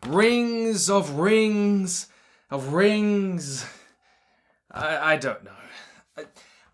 Rings of rings of rings. I don't know.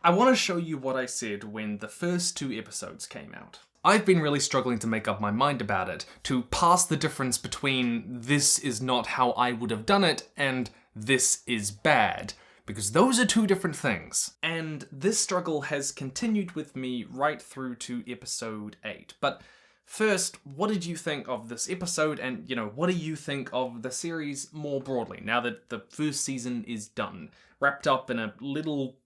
I want to show you what I said when the first 2 episodes came out. I've been really struggling to make up my mind about it, to pass the difference between this is not how I would have done it and this is bad, because those are 2 different things. And this struggle has continued with me right through to episode 8. But first, what did you think of this episode, and, what do you think of the series more broadly, now that the first season is done, wrapped up in a little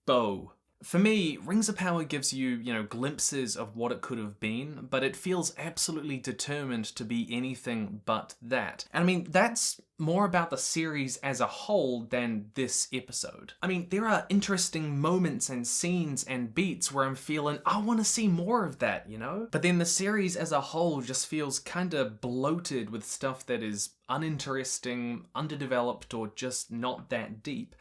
bow? For me, Rings of Power gives you, glimpses of what it could have been, but it feels absolutely determined to be anything but that. And I mean, that's more about the series as a whole than this episode. I mean, there are interesting moments and scenes and beats where I'm feeling, I want to see more of that, But then the series as a whole just feels kinda bloated with stuff that is uninteresting, underdeveloped, or just not that deep.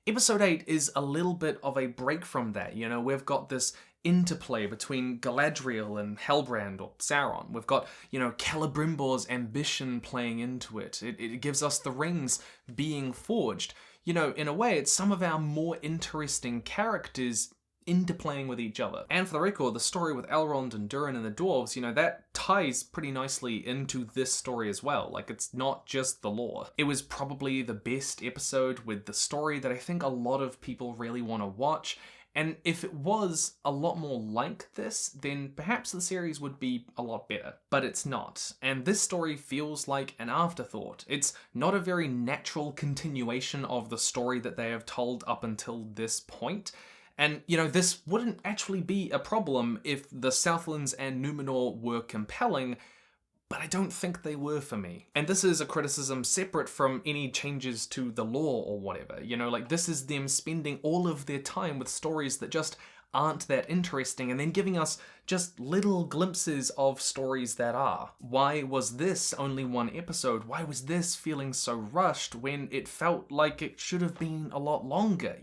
Episode 8 is a little bit of a break from that, we've got this interplay between Galadriel and Halbrand, or Sauron. We've got, Celebrimbor's ambition playing into it. It gives us the rings being forged. In a way, it's some of our more interesting characters interplaying with each other. And for the record, the story with Elrond and Durin and the dwarves, that ties pretty nicely into this story as well. Like, it's not just the lore. It was probably the best episode with the story that I think a lot of people really want to watch. And if it was a lot more like this, then perhaps the series would be a lot better. But it's not. And this story feels like an afterthought. It's not a very natural continuation of the story that they have told up until this point. And, this wouldn't actually be a problem if the Southlands and Númenor were compelling, but I don't think they were for me. And this is a criticism separate from any changes to the lore or whatever. This is them spending all of their time with stories that just aren't that interesting and then giving us just little glimpses of stories that are. Why was this only 1 episode? Why was this feeling so rushed when it felt like it should have been a lot longer,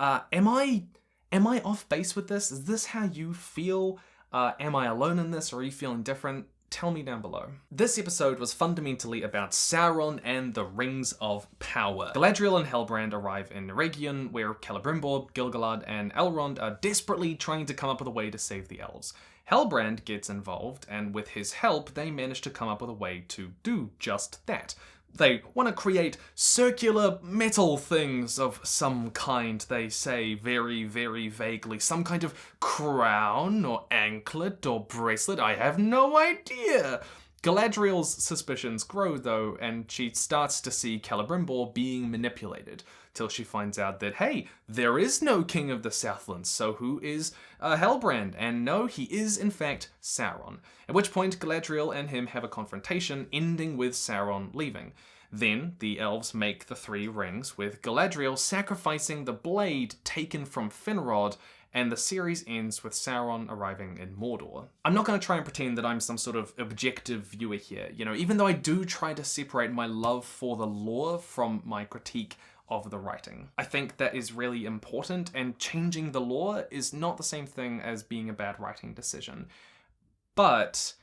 Am I off base with this? Is this how you feel? Am I alone in this, or are you feeling different? Tell me down below. This episode was fundamentally about Sauron and the Rings of Power. Galadriel and Halbrand arrive in Eregion, where Celebrimbor, Gil-galad, and Elrond are desperately trying to come up with a way to save the elves. Halbrand gets involved, and with his help, they manage to come up with a way to do just that. They want to create circular metal things of some kind, they say very, very vaguely. Some kind of crown or anklet or bracelet, I have no idea. Galadriel's suspicions grow though, and she starts to see Celebrimbor being manipulated, till she finds out that, hey, there is no king of the Southlands, so who is Halbrand? And no, he is in fact Sauron. At which point Galadriel and him have a confrontation, ending with Sauron leaving. Then the elves make the 3 rings, with Galadriel sacrificing the blade taken from Finrod, and the series ends with Sauron arriving in Mordor. I'm not going to try and pretend that I'm some sort of objective viewer here, even though I do try to separate my love for the lore from my critique of the writing. I think that is really important, and changing the lore is not the same thing as being a bad writing decision. But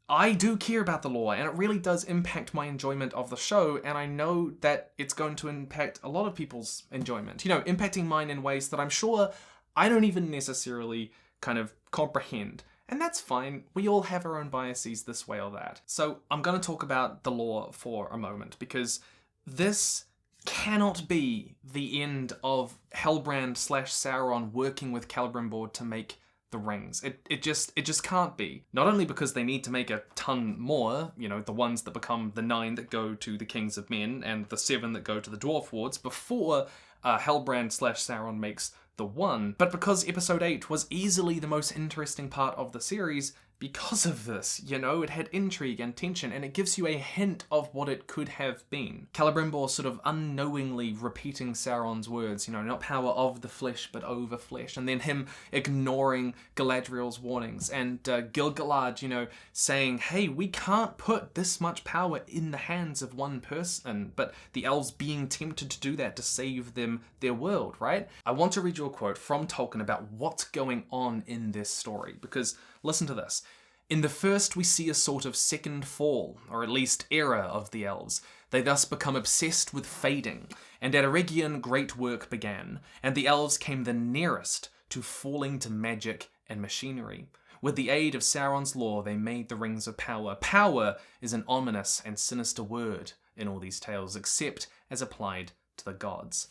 I do care about the lore, and it really does impact my enjoyment of the show, and I know that it's going to impact a lot of people's enjoyment. Impacting mine in ways that I'm sure I don't even necessarily kind of comprehend. And that's fine. We all have our own biases this way or that. So I'm going to talk about the lore for a moment, because this cannot be the end of Halbrand/Sauron working with Celebrimbor to make the rings. It just can't be. Not only because they need to make a ton more, the ones that become the 9 that go to the Kings of Men and the 7 that go to the Dwarf Wards before Halbrand/Sauron makes the 1, but because episode 8 was easily the most interesting part of the series because of this, it had intrigue and tension, and it gives you a hint of what it could have been. Celebrimbor sort of unknowingly repeating Sauron's words, not power of the flesh, but over flesh, and then him ignoring Galadriel's warnings, and Gil-galad, saying, hey, we can't put this much power in the hands of one person, but the elves being tempted to do that to save them, their world, right? I want to read you a quote from Tolkien about what's going on in this story, because listen to this. In the first, we see a sort of second fall, or at least era of the elves. They thus become obsessed with fading, and at Eregion great work began, and the elves came the nearest to falling to magic and machinery. With the aid of Sauron's law, they made the Rings of Power. Power is an ominous and sinister word in all these tales, except as applied to the gods.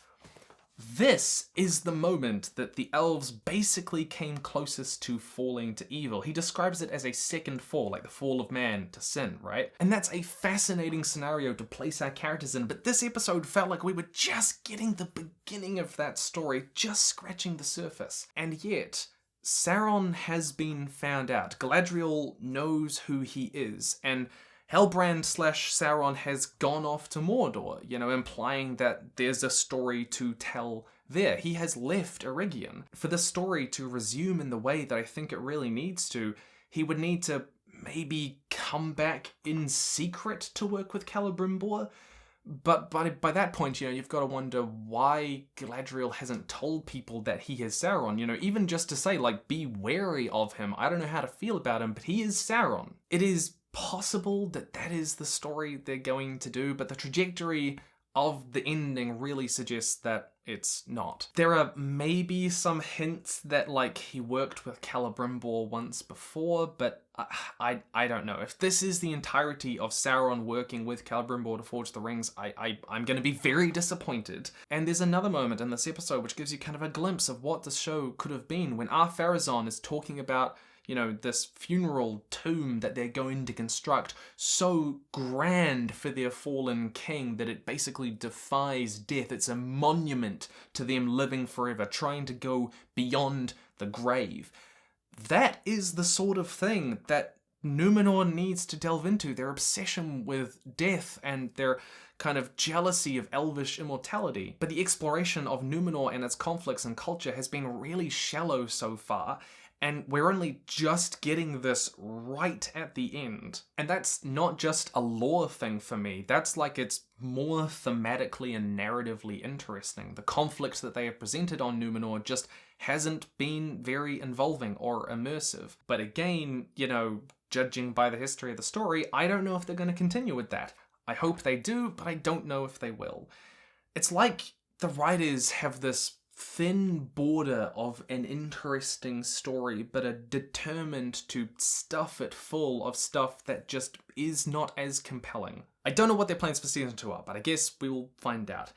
This is the moment that the elves basically came closest to falling to evil. He describes it as a second fall, like the fall of man to sin, right? And that's a fascinating scenario to place our characters in, but this episode felt like we were just getting the beginning of that story, just scratching the surface. And yet, Sauron has been found out. Galadriel knows who he is, and Halbrand/Sauron has gone off to Mordor, implying that there's a story to tell there. He has left Eregion. For the story to resume in the way that I think it really needs to, he would need to maybe come back in secret to work with Celebrimbor. But by that point, you've got to wonder why Galadriel hasn't told people that he is Sauron. Even just to say, be wary of him. I don't know how to feel about him, but he is Sauron. It is possible that is the story they're going to do, but the trajectory of the ending really suggests that it's not. There are maybe some hints that he worked with Celebrimbor once before, but I don't know. If this is the entirety of Sauron working with Celebrimbor to forge the rings, I'm going to be very disappointed. And there's another moment in this episode which gives you kind of a glimpse of what the show could have been when Ar-Pharazôn is talking about this funeral tomb that they're going to construct, so grand for their fallen king that it basically defies death. It's a monument to them living forever, trying to go beyond the grave. That is the sort of thing that Númenor needs to delve into. Their obsession with death and their kind of jealousy of elvish immortality. But the exploration of Númenor and its conflicts and culture has been really shallow so far, and we're only just getting this right at the end. And that's not just a lore thing for me. That's it's more thematically and narratively interesting. The conflict that they have presented on Númenor just hasn't been very involving or immersive. But again, judging by the history of the story, I don't know if they're going to continue with that. I hope they do, but I don't know if they will. It's like the writers have this thin border of an interesting story, but are determined to stuff it full of stuff that just is not as compelling. I don't know what their plans for season 2 are, but I guess we will find out.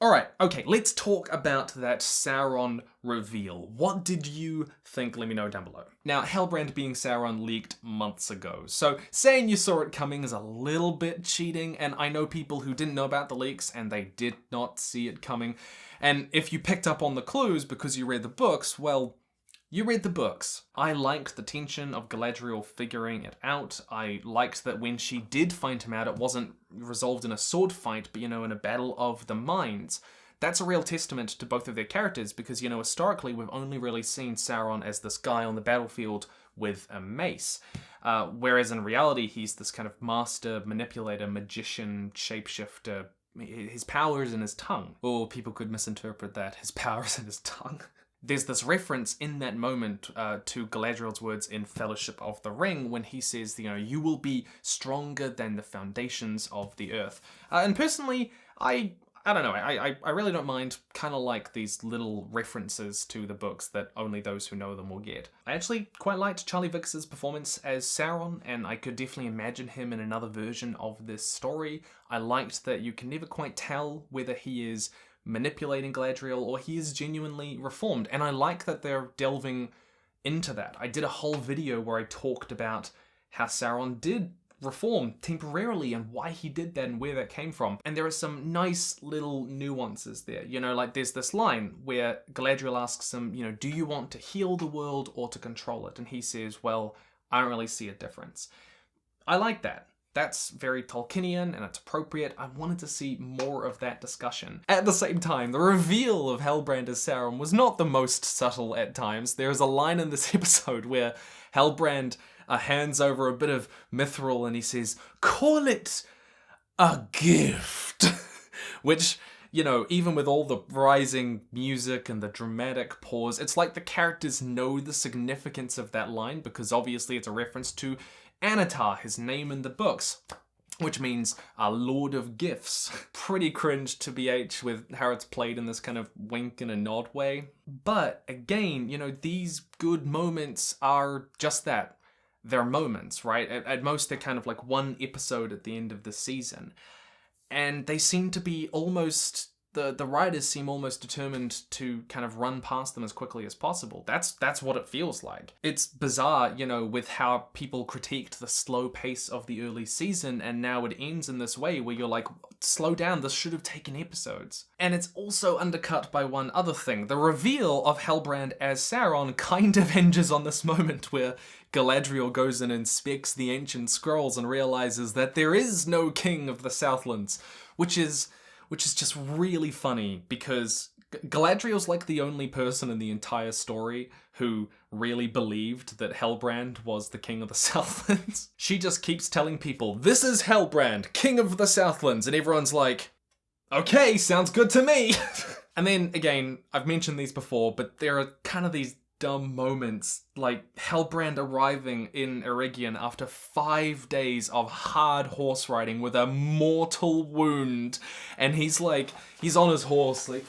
Alright, okay, let's talk about that Sauron reveal. What did you think? Let me know down below. Now, Halbrand being Sauron leaked months ago, so saying you saw it coming is a little bit cheating, and I know people who didn't know about the leaks and they did not see it coming. And if you picked up on the clues because you read the books, well, you read the books. I liked the tension of Galadriel figuring it out. I liked that when she did find him out, it wasn't resolved in a sword fight, but, in a battle of the minds. That's a real testament to both of their characters because, historically, we've only really seen Sauron as this guy on the battlefield with a mace. Whereas in reality, he's this kind of master, manipulator, magician, shapeshifter. His power is in his tongue. Or people could misinterpret that. His power is in his tongue. There's this reference in that moment to Galadriel's words in Fellowship of the Ring when he says, you will be stronger than the foundations of the earth. And personally, I don't know, I really don't mind, kind of like these little references to the books that only those who know them will get. I actually quite liked Charlie Vickers' performance as Sauron, and I could definitely imagine him in another version of this story. I liked that you can never quite tell whether he is manipulating Galadriel or he is genuinely reformed, and I like that they're delving into that. I did a whole video where I talked about how Sauron did reform temporarily and why he did that and where that came from, and there are some nice little nuances there. There's this line where Galadriel asks him, do you want to heal the world or to control it? And he says, well, I don't really see a difference. I like that. That's very Tolkienian and it's appropriate. I wanted to see more of that discussion. At the same time, the reveal of Halbrand as Sauron was not the most subtle at times. There is a line in this episode where Halbrand hands over a bit of mithril and he says, call it a gift, which you know, even with all the rising music and the dramatic pause, it's like the characters know the significance of that line, because obviously it's a reference to Anatar, his name in the books, which means Lord of Gifts. Pretty cringe to BH with how it's played in this kind of wink and a nod way. But again, you know, these good moments are just that. They're moments, right? At most, they're kind of like one episode at the end of the season. And they seem to be almost... The writers seem almost determined to kind of run past them as quickly as possible. That's what it feels like. It's bizarre, you know, with how people critiqued the slow pace of the early season, and now it ends in this way where you're like, slow down, this should have taken episodes. And it's also undercut by one other thing. The reveal of Halbrand as Sauron kind of hinges on this moment where Galadriel goes and inspects the ancient scrolls and realizes that there is no king of the Southlands, which is just really funny, because Galadriel's like the only person in the entire story who really believed that Halbrand was the king of the Southlands. She just keeps telling people, this is Halbrand, king of the Southlands, and everyone's like, okay, sounds good to me. And then, again, I've mentioned these before, but there are kind of these dumb moments, like Halbrand arriving in Eregion after 5 days of hard horse riding with a mortal wound, and he's on his horse, like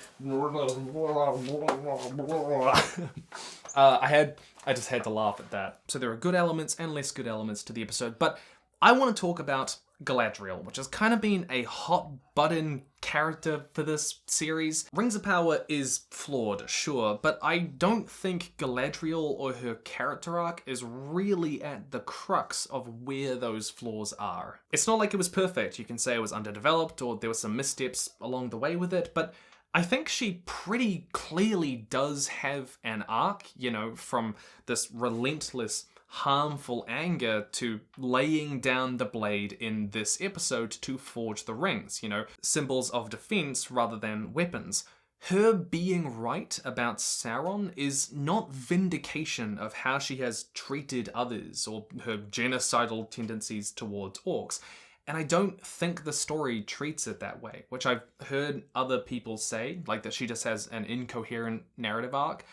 I just had to laugh at that. So there are good elements and less good elements to the episode, but I want to talk about Galadriel, which has kind of been a hot button character for this series. Rings of Power is flawed, sure, but I don't think Galadriel or her character arc is really at the crux of where those flaws are. It's not like it was perfect. You can say it was underdeveloped or there were some missteps along the way with it, but I think she pretty clearly does have an arc, you know, from this relentless harmful anger to laying down the blade in this episode to forge the rings, you know, symbols of defense rather than weapons. Her being right about Sauron is not vindication of how she has treated others or her genocidal tendencies towards orcs. And I don't think the story treats it that way, which I've heard other people say, like that she just has an incoherent narrative arc.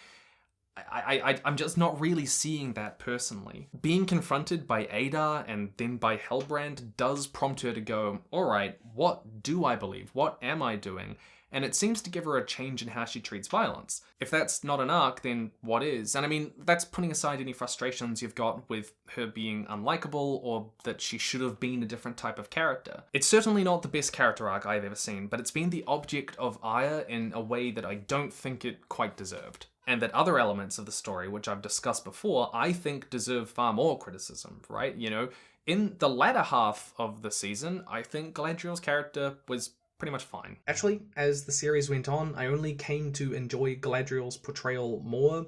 I'm just not really seeing that personally. Being confronted by Adar and then by Halbrand does prompt her to go, alright, what do I believe? What am I doing? And it seems to give her a change in how she treats violence. If that's not an arc, then what is? And I mean, that's putting aside any frustrations you've got with her being unlikable or that she should have been a different type of character. It's certainly not the best character arc I've ever seen, but it's been the object of ire in a way that I don't think it quite deserved. And that other elements of the story, which I've discussed before, I think deserve far more criticism, right? You know, in the latter half of the season, I think Galadriel's character was pretty much fine. Actually, as the series went on, I only came to enjoy Galadriel's portrayal more.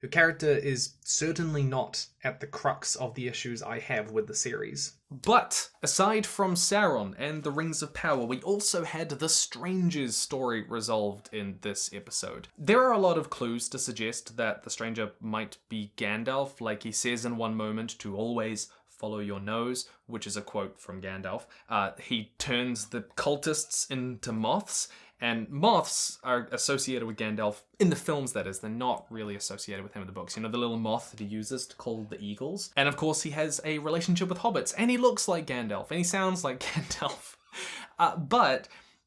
Her character is certainly not at the crux of the issues I have with the series. But aside from Sauron and the Rings of Power, we also had the Stranger's story resolved in this episode. There are a lot of clues to suggest that the Stranger might be Gandalf, like he says in one moment to always follow your nose, which is a quote from Gandalf. He turns the cultists into moths, and moths are associated with Gandalf in the films, that is. They're not really associated with him in the books. You know, the little moth that he uses to call the eagles. And of course, he has a relationship with hobbits, and he looks like Gandalf, and he sounds like Gandalf. But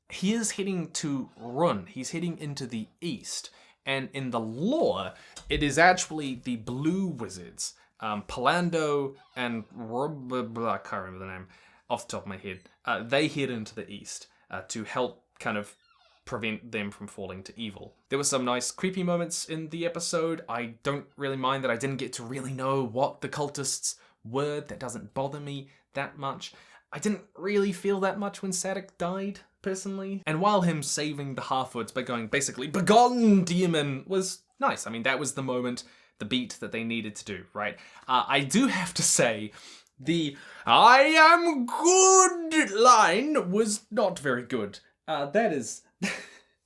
he is heading to Run. He's heading into the east. And in the lore, it is actually the Blue Wizards, Palando and I can't remember the name off the top of my head. They head into the east to help kind of prevent them from falling to evil. There were some nice creepy moments in the episode. I don't really mind that I didn't get to really know what the cultists were. That doesn't bother me that much. I didn't really feel that much when Sadik died, personally. And while him saving the Half-Woods by going basically, "Begone, demon," was nice. I mean, that was the moment, the beat that they needed to do, right? I do have to say, the "I am good" line was not very good. That is...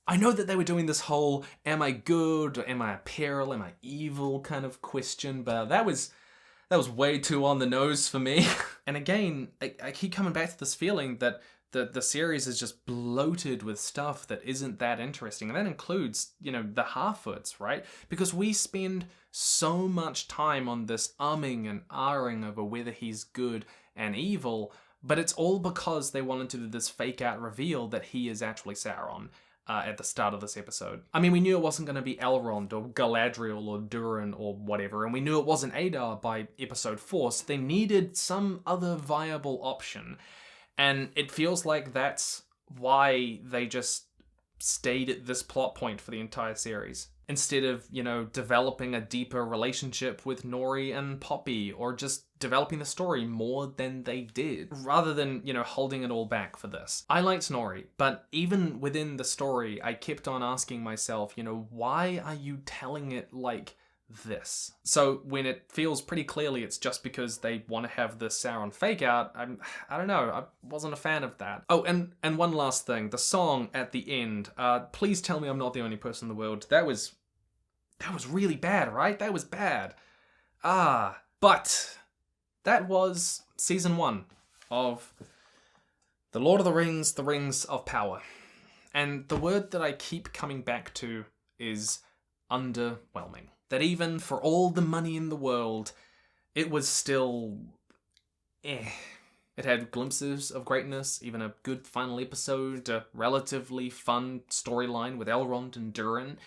I know that they were doing this whole, am I good, or am I a peril, am I evil kind of question, but that was way too on the nose for me. And again, I keep coming back to this feeling that the series is just bloated with stuff that isn't that interesting. And that includes, the Harfoots, right? Because we spend so much time on this umming and ahhing over whether he's good and evil, but it's all because they wanted to do this fake out reveal that he is actually Sauron at the start of this episode. I mean, we knew it wasn't going to be Elrond or Galadriel or Durin or whatever, and we knew it wasn't Adar by episode 4, so they needed some other viable option. And it feels like that's why they just stayed at this plot point for the entire series. Instead of, developing a deeper relationship with Nori and Poppy, or just developing the story more than they did, rather than, holding it all back for this. I liked Nori, but even within the story, I kept on asking myself, why are you telling it like this? So when it feels pretty clearly it's just because they want to have this Sauron fake out, I don't know, I wasn't a fan of that. Oh, and one last thing, the song at the end, please tell me I'm not the only person in the world, that was really bad, right? That was bad. But that was season 1 of The Lord of the Rings of Power. And the word that I keep coming back to is underwhelming. That even for all the money in the world, it was still It had glimpses of greatness, even a good final episode, a relatively fun storyline with Elrond and Durin,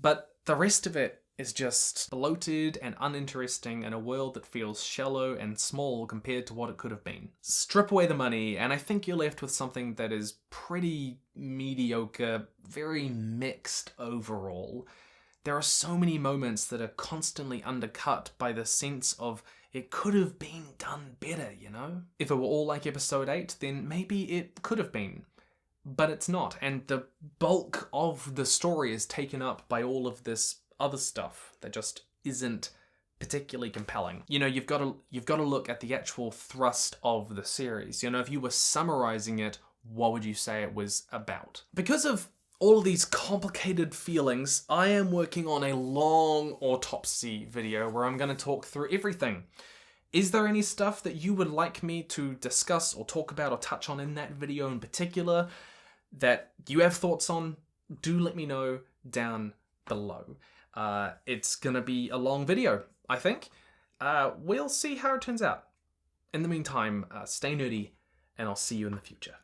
but the rest of it is just bloated and uninteresting in a world that feels shallow and small compared to what it could have been. Strip away the money, and I think you're left with something that is pretty mediocre, very mixed overall. There are so many moments that are constantly undercut by the sense of it could have been done better, If it were all like episode 8, then maybe it could have been. But it's not, and the bulk of the story is taken up by all of this other stuff that just isn't particularly compelling. You've got to look at the actual thrust of the series. If you were summarizing it, what would you say it was about? Because of all of these complicated feelings, I am working on a long autopsy video where I'm going to talk through everything. Is there any stuff that you would like me to discuss or talk about or touch on in that video in particular that you have thoughts on? Do let me know down below. It's going to be a long video, I think. We'll see how it turns out. In the meantime, stay nerdy, and I'll see you in the future.